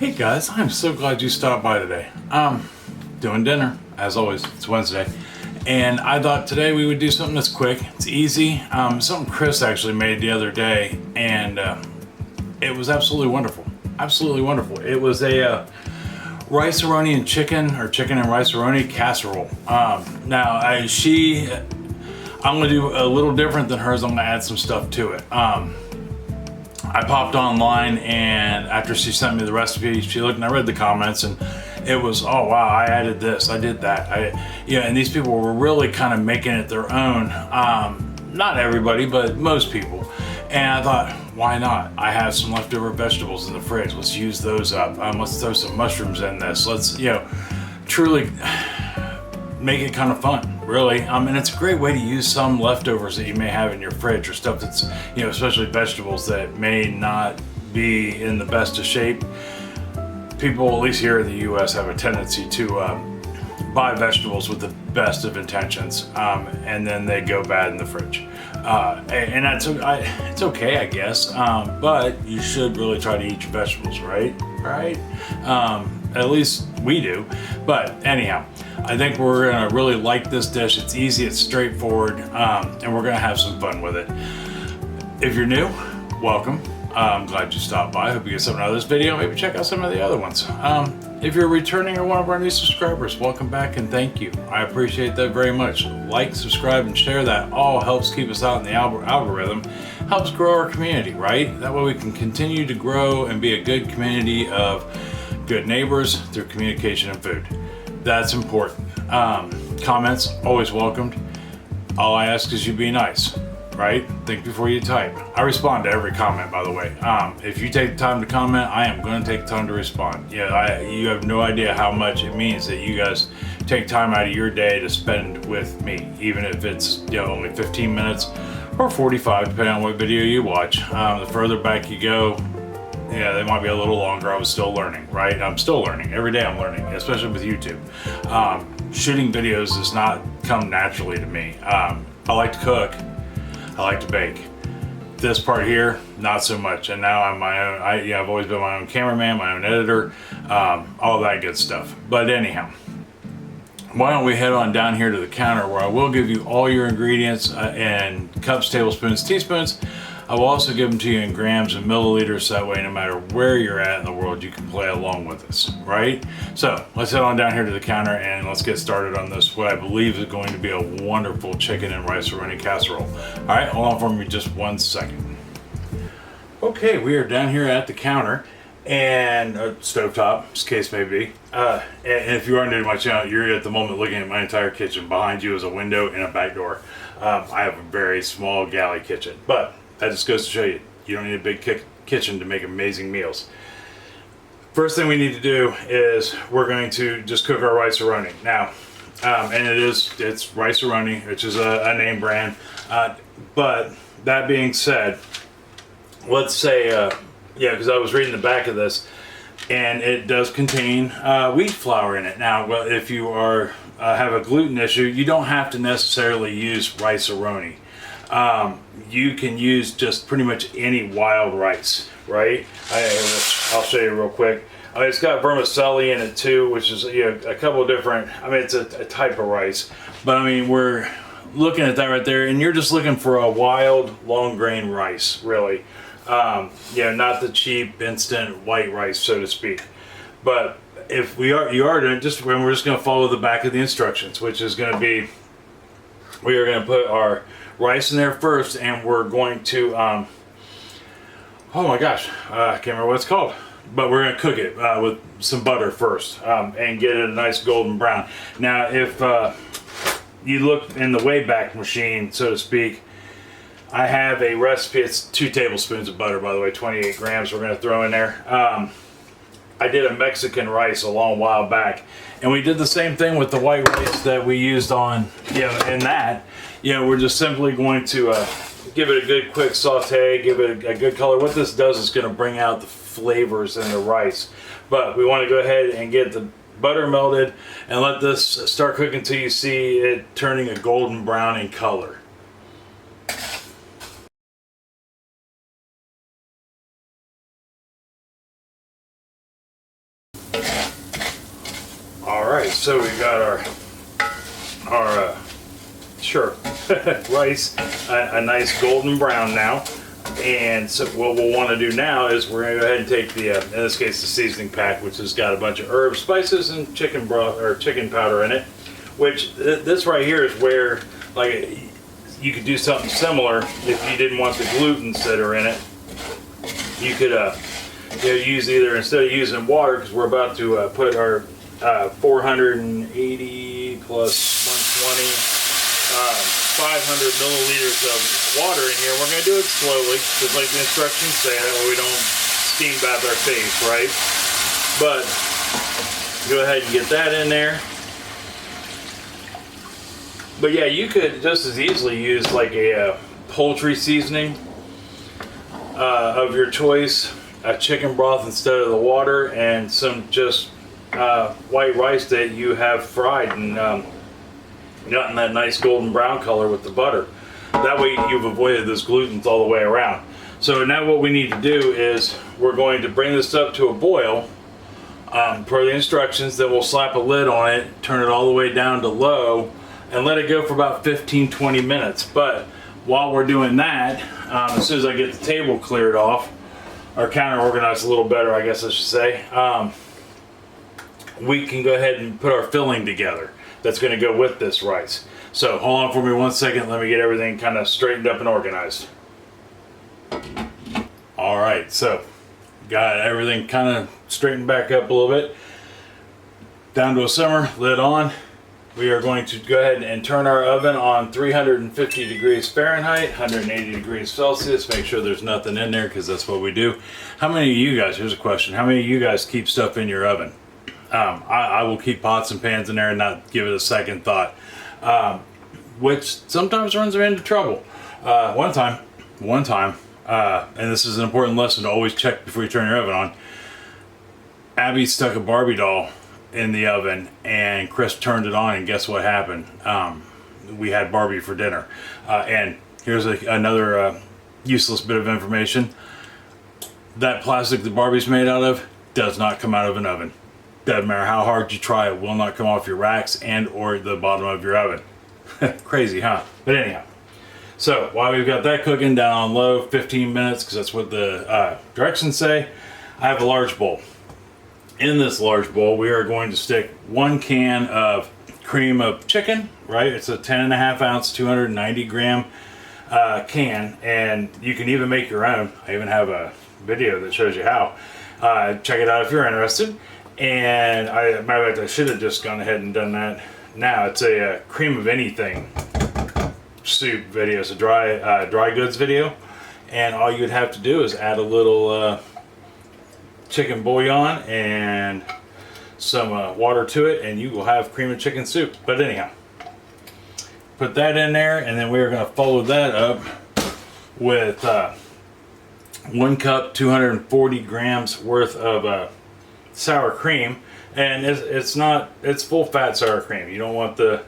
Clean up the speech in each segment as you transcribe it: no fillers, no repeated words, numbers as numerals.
Hey guys, I'm so glad you stopped by today. Doing dinner, as always. It's Wednesday. And I thought today we would do something that's quick, it's easy. Something Chris actually made the other day, and it was absolutely wonderful. Absolutely wonderful. It was a rice-a-roni and chicken, or chicken and rice-a-roni casserole. Now, I'm gonna do a little different than hers. I'm gonna add some stuff to it. I popped online, and after she sent me the recipe, she looked and I read the comments, and it was, oh wow, I added this, I did that. And these people were really kind of making it their own. Not everybody, but most people. And I thought, why not? I have some leftover vegetables in the fridge. Let's use those up. Let's throw some mushrooms in this. Let's, truly make it kind of fun, really. And it's a great way to use some leftovers that you may have in your fridge, or stuff that's, especially vegetables that may not be in the best of shape. People, at least here in the US, have a tendency to buy vegetables with the best of intentions, and then they go bad in the fridge. And that's, it's okay, I guess, but you should really try to eat your vegetables, right? At least we do. But anyhow, I think we're gonna really like this dish. It's easy, it's straightforward, and we're gonna have some fun with it. If you're new, welcome. I'm glad you stopped by. I hope you get something out of this video. Maybe check out some of the other ones. If you're returning or one of our new subscribers, welcome back and thank you. I appreciate that very much. Like, subscribe, and share. That all helps keep us out in the algorithm, helps grow our community, right? That way we can continue to grow and be a good community of good neighbors through communication and food. That's important. Comments, always welcomed. All I ask is you be nice, right? Think before you type. I respond to every comment, by the way. If you take the time to comment, I am going to take the time to respond. You have no idea how much it means that you guys take time out of your day to spend with me, even if it's only 15 minutes or 45, depending on what video you watch. The further back you go, they might be a little longer. I was still learning, right? I'm still learning. Every day I'm learning, especially with YouTube. Shooting videos does not come naturally to me. I like to cook. I like to bake. This part here, not so much. And now I'm my own, I've always been my own cameraman, my own editor, all that good stuff. But anyhow, why don't we head on down here to the counter, where I will give you all your ingredients in cups, tablespoons, teaspoons. I will also give them to you in grams and milliliters, so that way no matter where you're at in the world, you can play along with us, right? So let's head on down here to the counter and let's get started on this, what I believe is going to be a wonderful chicken and rice-a-roni casserole. All right, hold on for me just 1 second. Okay, we are down here at the counter, and stovetop, as case may be. And if you are new to my channel, you're at the moment looking at my entire kitchen. Behind you is a window and a back door. I have a very small galley kitchen, but that just goes to show you, you don't need a big kitchen to make amazing meals. First thing we need to do is we're going to just cook our rice-a-roni. Now, and it's rice-a-roni, which is a name brand. But that being said, let's say, because I was reading the back of this, and it does contain wheat flour in it. Now, well, if you have a gluten issue, you don't have to necessarily use rice-a-roni. You can use just pretty much any wild rice, right? I'll show you real quick. It's got vermicelli in it too, which is a couple of different, it's a type of rice. But we're looking at that right there, and you're just looking for a wild, long grain rice, really. Not the cheap, instant white rice, so to speak. But if you are doing it, we're just going to follow the back of the instructions, which is going to be, we are going to put our rice in there first, and we're going to oh my gosh, I can't remember what it's called, but we're going to cook it with some butter first, and get it a nice golden brown. Now if you look in the Wayback Machine, so to speak, I have a recipe. It's 2 tablespoons of butter, by the way, 28 grams we're going to throw in there. I did a Mexican rice a long while back, and we did the same thing with the white rice that we used on, in that. We're just simply going to give it a good quick saute, give it a good color. What this does is going to bring out the flavors in the rice. But we want to go ahead and get the butter melted and let this start cooking until you see it turning a golden brown in color. so we got our sure rice a nice golden brown now. And so what we'll want to do now is we're going to go ahead and take the, in this case, the seasoning pack, which has got a bunch of herbs, spices, and chicken broth or chicken powder in it. Which this right here is where, like, you could do something similar if you didn't want the glutens that are in it. You could, use either, instead of using water, because we're about to put our 480 plus 120. 500 milliliters of water in here. We're going to do it slowly, just like the instructions say, that way we don't steam bath our face, right? But go ahead and get that in there. But yeah, you could just as easily use like a poultry seasoning of your choice, a chicken broth instead of the water, and some just white rice that you have fried and gotten that nice golden brown color with the butter. That way you've avoided those glutens all the way around. So now what we need to do is we're going to bring this up to a boil per the instructions. Then we'll slap a lid on it, turn it all the way down to low, and let it go for about 15-20 minutes. But while we're doing that, as soon as I get the table cleared off, or counter organized a little better, I guess I should say, we can go ahead and put our filling together that's going to go with this rice. So hold on for me 1 second. Let me get everything kind of straightened up and organized. All right, so got everything kind of straightened back up a little bit. Down to a simmer, lid on. We are going to go ahead and turn our oven on 350 degrees Fahrenheit, 180 degrees Celsius. Make sure there's nothing in there, because that's what we do. How many of you guys, here's a question, how many of you guys keep stuff in your oven? I will keep pots and pans in there and not give it a second thought, which sometimes runs me into trouble. One time, and this is an important lesson to always check before you turn your oven on. Abby stuck a Barbie doll in the oven, and Chris turned it on, and guess what happened? We had Barbie for dinner. And here's another useless bit of information. That plastic that Barbie's made out of does not come out of an oven. Doesn't matter how hard you try, it will not come off your racks and or the bottom of your oven. Crazy, huh? But anyhow, so while we've got that cooking down on low, 15 minutes, because that's what the directions say, I have a large bowl. In this large bowl, we are going to stick 1 can of cream of chicken, right? It's a 10.5 ounce, 290 gram can, and you can even make your own. I even have a video that shows you how. Check it out if you're interested. And matter of fact, I should have just gone ahead and done that. Now it's a cream of anything soup video. It's a dry goods video, and all you'd have to do is add a little chicken bouillon and some water to it, and you will have cream of chicken soup. But anyhow, put that in there, and then we are going to follow that up with 1 cup, 240 grams worth of sour cream. And it's full fat sour cream. You don't want the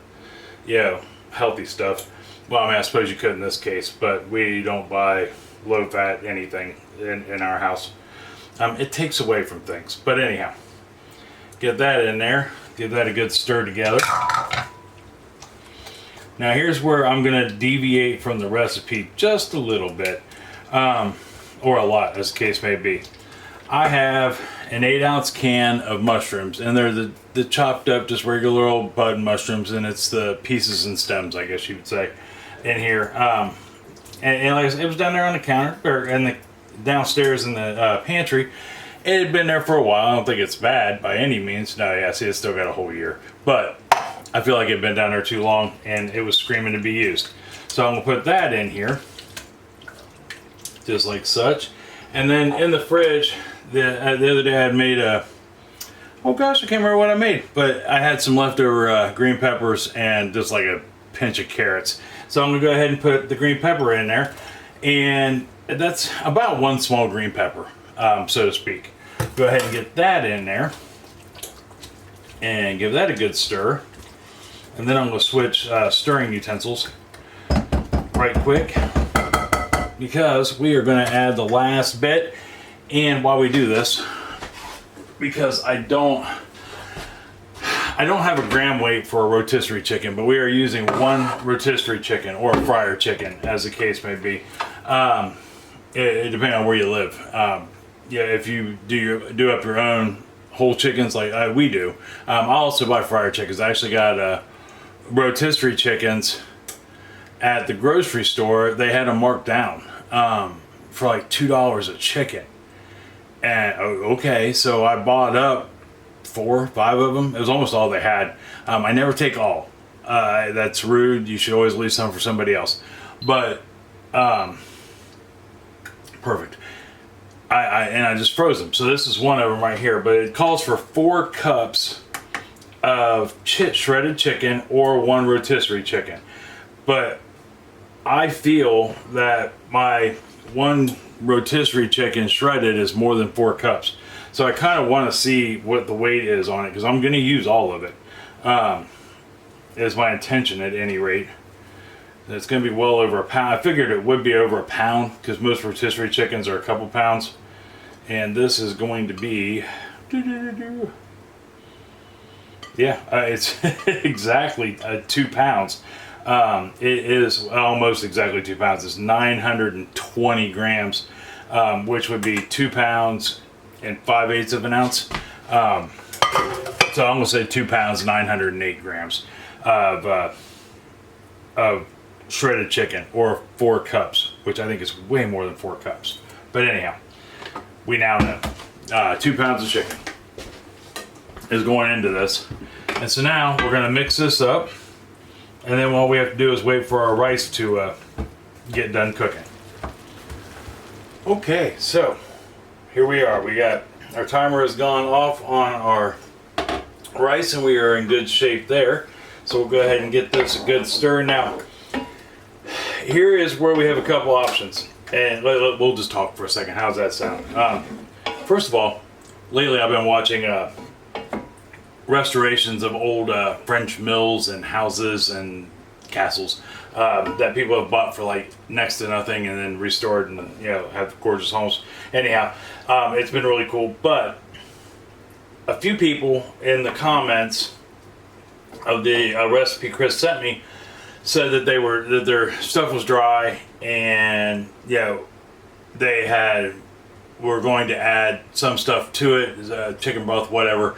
healthy stuff. Well, I mean, I suppose you could in this case, but we don't buy low fat anything in our house. It takes away from things. But anyhow, get that in there, give that a good stir together. Now here's where I'm going to deviate from the recipe just a little bit, or a lot, as the case may be. I have an 8-ounce can of mushrooms, and they're the chopped up, just regular old bud mushrooms, and it's the pieces and stems, I guess you would say, in here. And like I said, it was down there on the counter, or in the downstairs in the pantry. It had been there for a while. I don't think it's bad by any means. No, yeah, see, it's still got a whole year, but I feel like it had been down there too long, and it was screaming to be used. So I'm gonna put that in here, just like such. And then in the fridge, the other day I had made oh gosh, I can't remember what I made, but I had some leftover green peppers and just like a pinch of carrots. So I'm gonna go ahead and put the green pepper in there, and that's about 1 small green pepper, so to speak. Go ahead and get that in there and give that a good stir. And then I'm gonna switch stirring utensils right quick, because we are gonna add the last bit. And while we do this, because I don't I don't have a gram weight for a rotisserie chicken, but we are using one rotisserie chicken or a fryer chicken, as the case may be. It depends on where you live. Yeah, if you do up your own whole chickens like we do, I also buy fryer chickens. I actually got rotisserie chickens at the grocery store. They had them marked down for like $2 a chicken. And okay, so I bought up 4 or 5 of them. It was almost all they had. I never take all. That's rude. You should always leave some for somebody else. But perfect. I just froze them. So this is one of them right here. But it calls for 4 cups of shredded chicken or 1 rotisserie chicken. But I feel that my 1 rotisserie chicken shredded is more than 4 cups. So I kind of want to see what the weight is on it, because I'm going to use all of it. Is my intention at any rate. It's going to be well over a pound. I figured it would be over a pound because most rotisserie chickens are a couple pounds. And this is going to be, yeah, it's exactly 2 pounds. It is almost exactly 2 pounds. It's 920 grams, which would be 2 pounds and 5/8 of an ounce. So I'm gonna say 2 pounds, 908 grams of shredded chicken, or 4 cups, which I think is way more than 4 cups. But anyhow, we now know 2 pounds of chicken is going into this. And so now we're gonna mix this up. And then what we have to do is wait for our rice to get done cooking. Okay, so here we are. We got our timer has gone off on our rice, and we are in good shape there. So we'll go ahead and get this a good stir. Now, here is where we have a couple options, and we'll just talk for a second. How's that sound? First of all, lately I've been watching restorations of old French mills and houses and castles that people have bought for like next to nothing and then restored and have gorgeous homes. Anyhow, it's been really cool. But a few people in the comments of the recipe Chris sent me said that their stuff was dry, and they were going to add some stuff to it, chicken broth, whatever.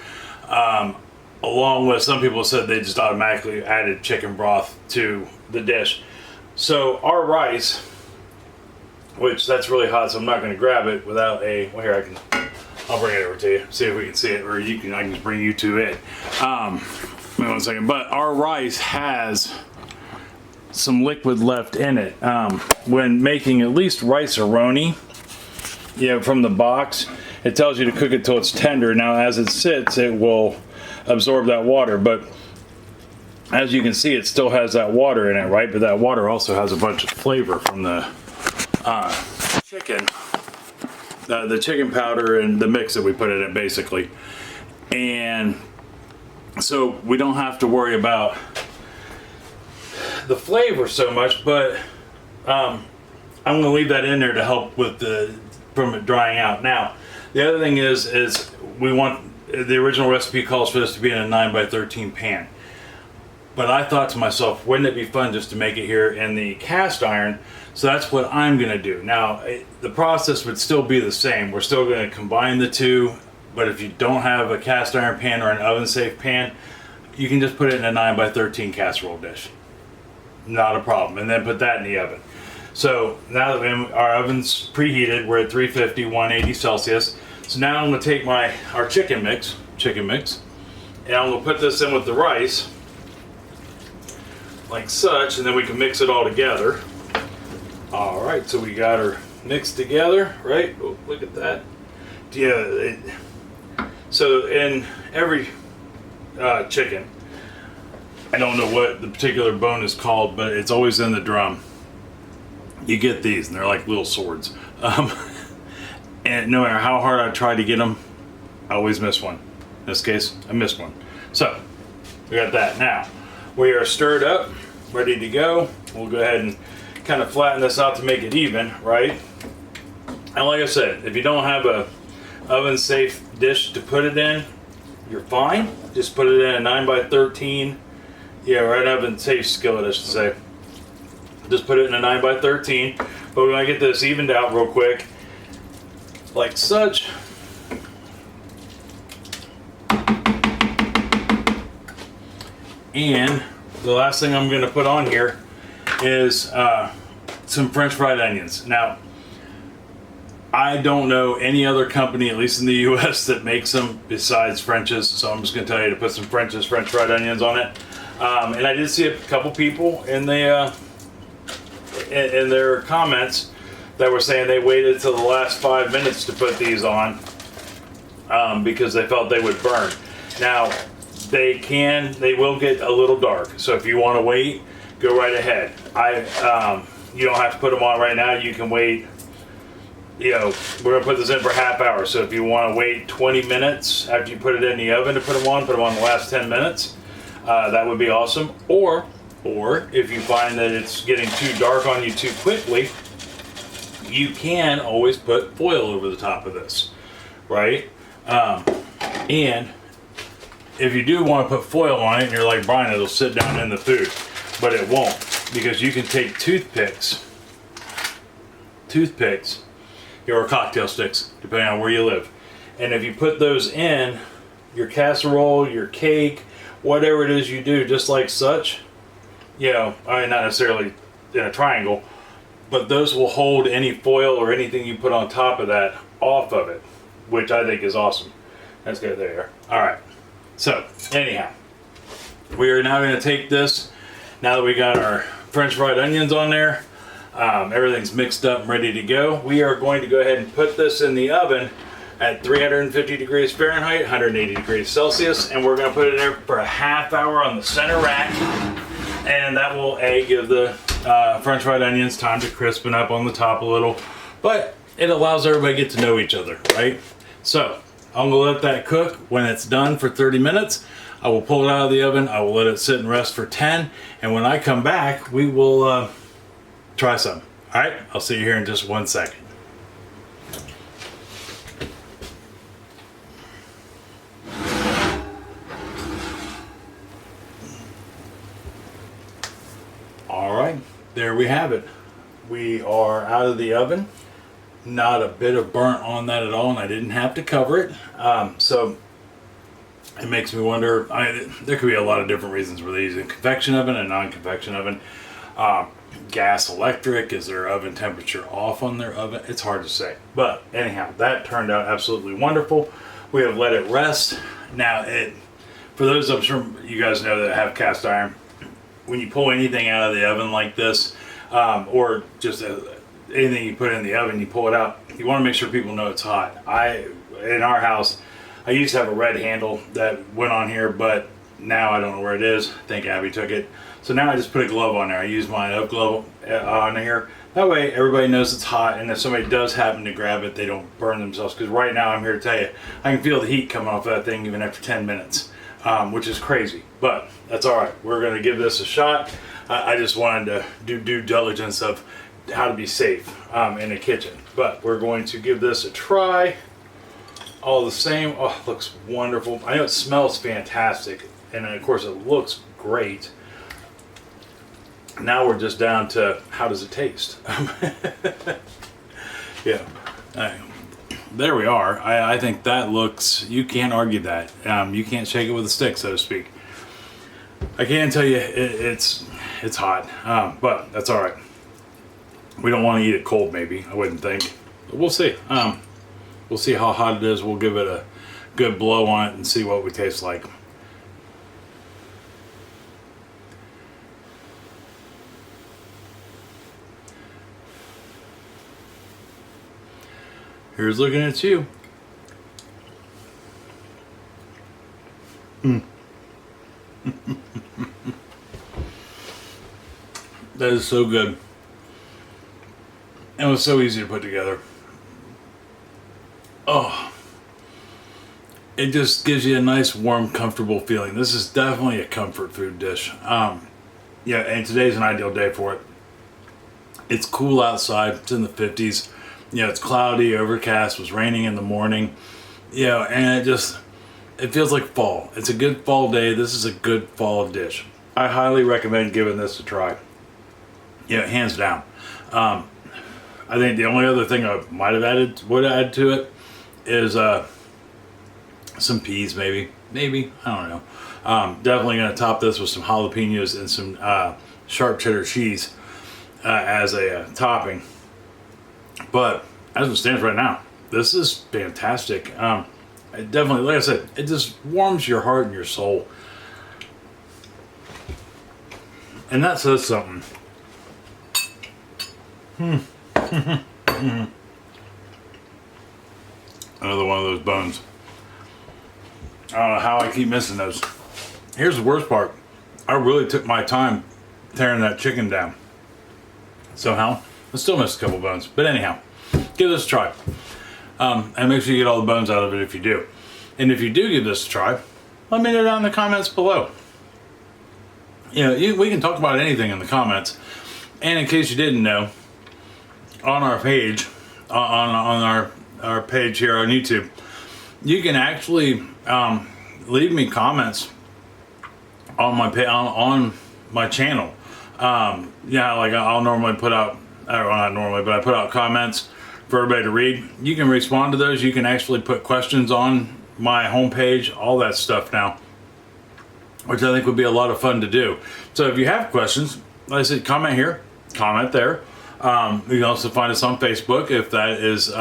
Along with some people said they just automatically added chicken broth to the dish. So our rice, which that's really hot, so I'm not going to grab it without a. Well, here I'll bring it over to you. See if we can see it, or I can just bring you to it. Wait 1 second. But our rice has some liquid left in it. When making at least rice or Roni, from the box, it tells you to cook it till it's tender. Now, as it sits, it will absorb that water, but as you can see, it still has that water in it, right? But that water also has a bunch of flavor from the chicken, the chicken powder and the mix that we put in it, basically. And so we don't have to worry about the flavor so much, but I'm going to leave that in there to help with from it drying out. Now, the other thing is we want, the original recipe calls for this to be in a 9x13 pan. But I thought to myself, wouldn't it be fun just to make it here in the cast iron? So that's what I'm going to do. Now, the process would still be the same. We're still going to combine the two, but if you don't have a cast iron pan or an oven safe pan, you can just put it in a 9x13 casserole dish. Not a problem. And then put that in the oven. So now that our oven's preheated, we're at 350, 180 Celsius. So now I'm going to take our chicken mix, and I'm going to put this in with the rice, like such, and then we can mix it all together. All right, so we got her mixed together, right? Oh, look at that. Yeah. So in every chicken, I don't know what the particular bone is called, but it's always in the drum. You get these, and they're like little swords. And no matter how hard I try to get them, I always miss one. In this case, I missed one. So, we got that. Now, we are stirred up, ready to go. We'll go ahead and kind of flatten this out to make it even, right? And like I said, if you don't have a oven safe dish to put it in, you're fine. Just put it in a 9x13, yeah, right oven safe skillet, I should say. Just put it in a 9x13. But we're gonna get this evened out real quick, like such. And the last thing I'm gonna put on here is some French fried onions. Now, I don't know any other company, at least in the US, that makes them besides French's. So I'm just gonna tell you to put some French fried onions on it. And I did see a couple people in the in their comments that were saying they waited till the last 5 minutes to put these on because they felt they would burn. Now, they will get a little dark. So if you want to wait, go right ahead. You don't have to put them on right now. You can wait. You know, we're gonna put this in for a half hour. So if you want to wait 20 minutes after you put it in the oven to put them on the last 10 minutes. That would be awesome. Or if you find that it's getting too dark on you too quickly, you can always put foil over the top of this, right? And if you do want to put foil on it and you're like Brian, it'll sit down in the food, but it won't, because you can take toothpicks, or cocktail sticks, depending on where you live. And if you put those in your casserole, your cake, whatever it is you do, just like such, you know, I mean, not necessarily in a triangle, but those will hold any foil or anything you put on top of that off of it, which I think is awesome. That's good there. All right. So anyhow, we are now going to take this, now that we got our French fried onions on there, everything's mixed up and ready to go. We are going to go ahead and put this in the oven at 350 degrees Fahrenheit, 180 degrees Celsius, and we're going to put it in there for a half hour on the center rack, and that will give the French fried onions time to crispen up on the top a little, but it allows everybody to get to know each other, right? So I'm going to let that cook. When it's done for 30 minutes, I will pull it out of the oven. I will let it sit and rest for 10, and when I come back, we will try some. All right, I'll see you here in just 1 second. All right, there we have it. We are out of the oven. Not a bit of burnt on that at all, and I didn't have to cover it. So it makes me wonder, there could be a lot of different reasons for these: a convection oven and non-convection oven. Gas, electric, is their oven temperature off on their oven? It's hard to say. But anyhow, that turned out absolutely wonderful. We have let it rest. Now, for those I'm sure you guys know that have cast iron, when you pull anything out of the oven like this, or just anything you put in the oven, you pull it out, you want to make sure people know it's hot. In our house, I used to have a red handle that went on here, but now I don't know where it is. I think Abby took it. So now I just put a glove on there. I use my oak glove on here. That way everybody knows it's hot, and if somebody does happen to grab it, they don't burn themselves. Because right now, I'm here to tell you, I can feel the heat coming off that thing even after 10 minutes, which is crazy. But that's all right. We're going to give this a shot. I just wanted to do due diligence of how to be safe in the kitchen. But we're going to give this a try. All the same. Oh, it looks wonderful. I know it smells fantastic, and of course it looks great. Now we're just down to how does it taste. Yeah, there we are. I think that looks, you can't argue that. You can't shake it with a stick, so to speak. I can tell you it's hot, but that's all right. We don't want to eat it cold, maybe, I wouldn't think, but we'll see. We'll see how hot it is. We'll give it a good blow on it and see what we taste like. Here's looking at you. That is so good. It was so easy to put together. Oh, it just gives you a nice, warm, comfortable feeling. This is definitely a comfort food dish. Yeah, and today's an ideal day for it. It's cool outside. It's in the 50s. You know, it's cloudy, overcast, was raining in the morning. You know, and it feels like fall. It's a good fall day. This is a good fall dish. I highly recommend giving this a try. Yeah, hands down. I think the only other thing I might have would add to it is some peas, maybe, I don't know. Definitely gonna top this with some jalapenos and some sharp cheddar cheese as a topping. But as it stands right now, this is fantastic. It definitely, like I said, it just warms your heart and your soul, and that says something. Another one of those bones. I don't know how I keep missing those. Here's the worst part. I really took my time tearing that chicken down. Somehow, I still missed a couple bones. But anyhow, give this a try. And make sure you get all the bones out of it if you do. And if you do give this a try, let me know down in the comments below. We can talk about anything in the comments. And in case you didn't know, on our page, on our page here on YouTube, you can actually leave me comments on my channel. Like I'll normally put out, or not normally, but I put out comments for everybody to read. You can respond to those. You can actually put questions on my homepage, all that stuff now, which I think would be a lot of fun to do. So if you have questions, like I said, comment here, comment there. You can also find us on Facebook if that is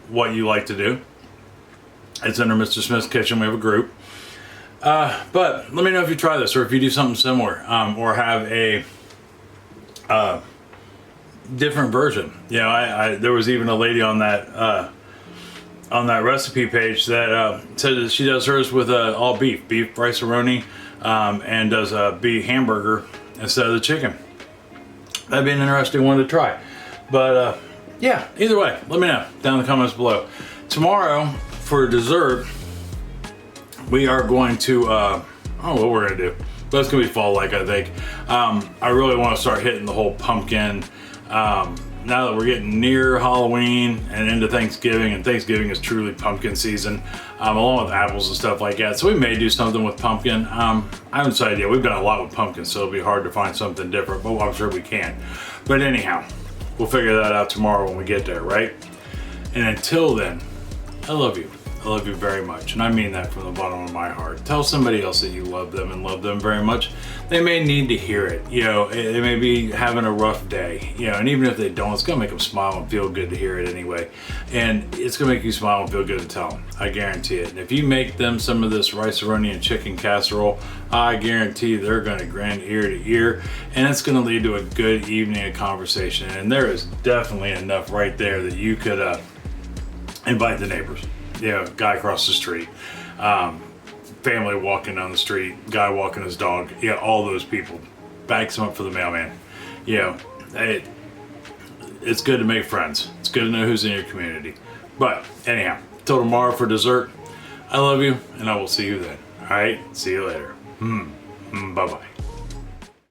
what you like to do. It's under Mr. Smith's Kitchen. We have a group. But let me know if you try this, or if you do something similar, or have a different version. There was even a lady on that recipe page that said that she does hers with all beef rice-a-roni, and does a beef hamburger instead of the chicken. That'd be an interesting one to try. But yeah, either way, let me know down in the comments below. Tomorrow for dessert, we are going to I don't know what we're gonna do, but it's gonna be fall-like, I think. I really want to start hitting the whole pumpkin. Now that we're getting near Halloween and into Thanksgiving, and Thanksgiving is truly pumpkin season, along with apples and stuff like that. So we may do something with pumpkin. I haven't decided yet. We've done a lot with pumpkin, so it'll be hard to find something different, but I'm sure we can. But anyhow, we'll figure that out tomorrow when we get there, right? And until then, I love you. I love you very much, and I mean that from the bottom of my heart. Tell somebody else that you love them and love them very much. They may need to hear it. They may be having a rough day, and even if they don't, it's gonna make them smile and feel good to hear it anyway. And it's gonna make you smile and feel good to tell them. I guarantee it. And if you make them some of this rice-a-roni and chicken casserole, I guarantee they're gonna grin ear to ear, and it's gonna lead to a good evening of conversation. And there is definitely enough right there that you could invite the neighbors. Guy across the street, family walking down the street, guy walking his dog, all those people. Bag some up for the mailman. It's good to make friends. It's good to know who's in your community. But anyhow, till tomorrow for dessert, I love you, and I will see you then. All right, see you later. Bye-bye.